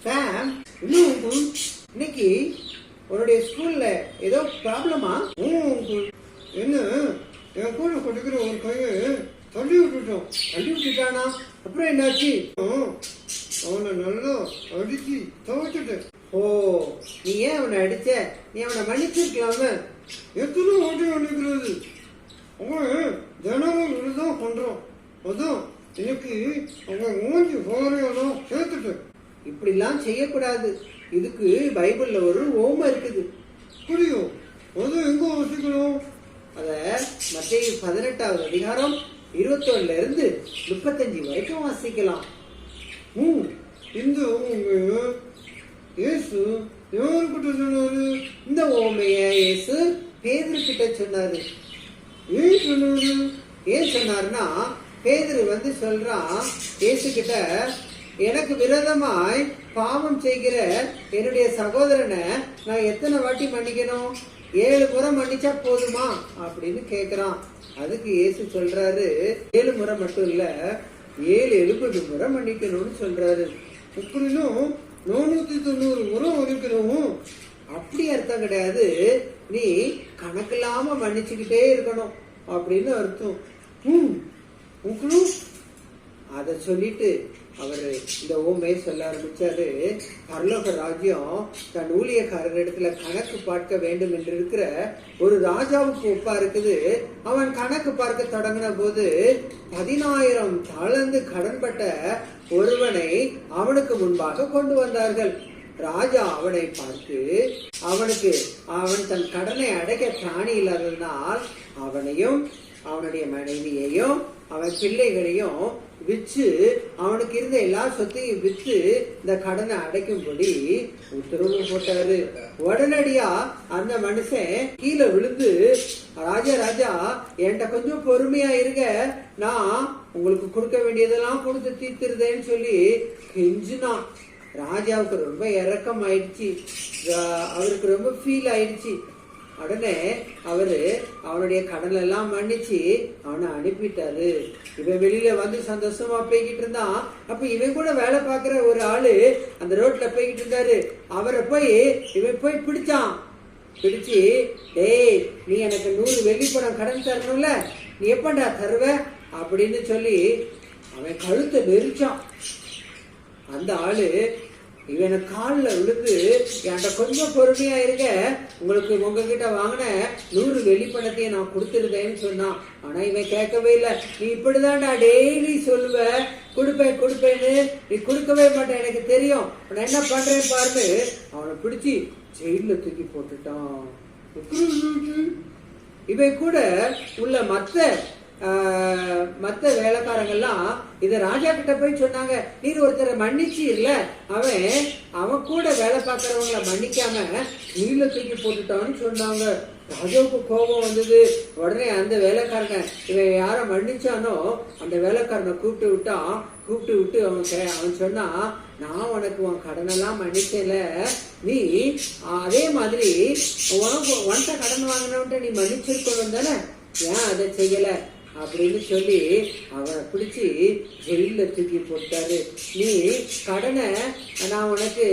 சாம், இன்னும் இன்னைக்கு உன்னுடைய ஸ்கூல்ல ஏதோ ப்ராப்ளமா? என்ன, என் கூட படிக்கிற ஒரு பையன் தள்ளி விட்டுட்டானா? அப்புறம் என்னாச்சு? அவனை நல்லா அடிச்சு துவைச்சிட்டேன். ஓ, நீ ஏன் அவனை அடிச்ச? நீ அவனை மன்னிச்சிருக்கலாம? எத்தனை ஓட்டி மன்னிக்கிறது? அவன் தினமும் இதுதான் பண்றான். அதான் இன்னைக்கு அவன் மூஞ்சி போறையெல்லாம் சேர்த்துட்டேன். இப்படிலாம் செய்யக்கூடாது. இதுக்கு பைபிள்ல ஒரு ஓமை இருக்குது. புரியும்? அது எங்க வசிக்கணும்? அத மத்தேயு 18வது அதிகாரம் 21 இருந்து 35 வரைக்கும் வாசிக்கலாம். இந்த ஓமைய இயேசு யாருக்கிட்ட சொன்னாரு? இந்த ஓமைய இயேசு பேதுரு கிட்ட சொன்னாரு. ஏன் சொன்னாரு? ஏன் சொன்னாருன்னா, பேதுரு வந்து சொல்றான் இயேசு கிட்ட, எனக்கு விரோதமாய் பாவம் செய்கிற என்னுடைய சகோதரனை நான் எத்தனை வாட்டி மன்னிக்கணும்? 7 முறை மன்னிச்சா போதுமா அப்படின்னு கேக்குறான். அதுக்கு இயேசு சொல்றாரு, 7 முறை மட்டும் இல்ல, 770 முறை மன்னிக்கணும்னு சொல்றாரு. அப்படின்னும் 490 முறை மன்னிக்கணும். அப்படி அர்த்தம் கிடையாது. நீ கணக்கில்லாம மன்னிச்சுக்கிட்டே இருக்கணும் அப்படின்னு அர்த்தம். அத சொல்லிட்டு அவரு இந்த ஓமையை சொல்ல ஆரம்பிச்சாரு. பரலோக ராஜ்யம் தன் ஊழியக்காரர் இடத்துல கணக்கு பார்க்க வேண்டும் என்று இருக்கிற ஒரு ராஜாவுக்கு ஒப்பா இருக்குது. அவன் கணக்கு பார்க்க தொடங்கின போது 10,000 தாளந்து கடன்பட்ட ஒருவனை அவனுக்கு முன்பாக கொண்டு வந்தார்கள். ராஜா அவனை பார்த்து, அவன் தன் கடனை அடைக்க திராணி இல்லாததனால் அவனையும் அவனுடைய மனைவியையும் அவன் பிள்ளைகளையும் விற்று அவனுக்கு இருந்த எல்லா சொத்தையும் விற்று இந்த கடனை அடைக்கும்படி உத்தரவு போட்டாரு. உடனடியா அந்த மனுஷன் கீழே விழுந்து, ராஜா என்கிட்ட கொஞ்சம் பொறுமையா இருங்க, நான் உங்களுக்கு கொடுக்க வேண்டியதெல்லாம் கொடுத்து தீர்த்துருதேன்னு சொல்லி கெஞ்சினான். ராஜாவுக்கு ரொம்ப இறக்கம் ஆயிடுச்சு. அவருக்கு ரொம்ப ஃபீல் ஆயிடுச்சு. உடனே அவரு அவனுடைய கடல் எல்லாம் மன்னிச்சு அவனை அனுப்பிட்டாரு. இவன் வெளியில வந்து சந்தோஷமா போய்கிட்டு இருந்தான். அப்ப இவன் கூட வேலை பார்க்கிற ஒரு ஆளு அந்த ரோட்ல போய்கிட்டு இருந்தாரு. அவரை இவன் போய் பிடிச்சான். பிடிச்சு, டேய், நீ எனக்கு 100 வெள்ளிப்பணம் கடன் தரணும்ல, நீ எப்பண்டா தருவ அப்படின்னு சொல்லி அவன் கழுத்தை நெரிச்சான். அந்த ஆளு இவனை காலில் விழுந்து, என்கிட்ட கொஞ்சம் பொறுமையா இருக்க, உங்களுக்கு உங்ககிட்ட வாங்கின 100 வெள்ளிப்பணத்தையும் நான் கொடுத்துருந்தேன்னு சொன்னான். ஆனா இவன் கேட்கவே இல்லை. நீ இப்படிதான்டா டெய்லி சொல்லுவ, கொடுப்பேன்னு, நீ கொடுக்கவே மாட்டேன், எனக்கு தெரியும், நான் என்ன பண்றேன் பாருன்னு அவனை பிடிச்சி ஜெயில தூக்கி போட்டுட்டான். இவன் கூட உள்ள மத்த வேலைக்காரங்கெல்லாம் இத ராஜா கிட்ட போய் சொன்னாங்க. நீர் ஒருத்தரை மன்னிச்சு இல்ல, அவன் கூட வேலை பார்க்கறவங்களை மன்னிக்காம நீல தூக்கி போட்டுட்டான்னு சொன்னாங்க. ராஜாவுக்கு கோபம் வந்தது. உடனே அந்த வேலைக்காரன் இவன் யார மன்னிச்சானோ அந்த வேலைக்காரனை கூப்பிட்டு விட்டு அவன் சொன்னா, நான் உனக்கு உன் கடனெல்லாம் மன்னிச்சல, நீ அதே மாதிரி உன்கிட்ட கடன் வாங்கினவன்ட்ட நீ மன்னிச்சிருக்கணும் தானே, ஏன் அதை செய்யல அப்படின்னு சொல்லி அவனை பிடிச்சி ஜெயில தூக்கி போட்டாரு. நீ கடனை நான் உனக்கு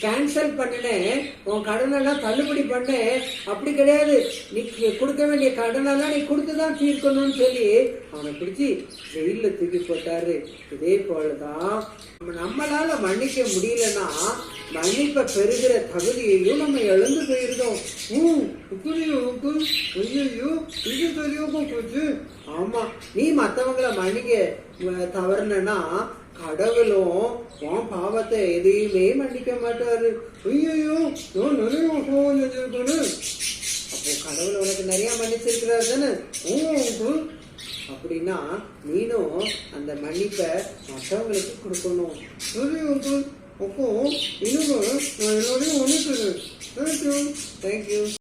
கேன்சல் பண்ணினேன், உன் கடனெல்லாம் தள்ளுபடி பண்ணேன், அப்படி கிடையாது, நீ கொடுக்க வேண்டிய கடனெல்லாம் நீ கொடுத்துதான் தீர்க்கணும்னு சொல்லி அவனை பிடிச்சி ஜெயில தூக்கி போட்டாரு. இதே போலதான் நம்மளால மன்னிக்க முடியலன்னா மன்னிப்பை பெறுகிற தகுதியையும் நம்ம இழந்து போயிருந்தோம். இது தெரியாம போச்சு. ஆமா, நீ மத்தவங்களை மன்னிக்க தவறுனா கடவுளும் உன் பாவத்தை எதையுமே மன்னிக்க மாட்டாரு. ஐயோ, நான் நிறைய பாவம் செஞ்சிருக்கேன்னு. அப்போ கடவுள் உனக்கு நிறைய மன்னிச்சிருக்கிறாரு தானே. அப்படின்னா நீனும் அந்த மன்னிப்பை மற்றவங்களுக்கு கொடுக்கணும். சரி அங்கிள், அப்போ இனிமே நான் எல்லாரையும் மன்னிக்கிறேன். தேங்க்யூ.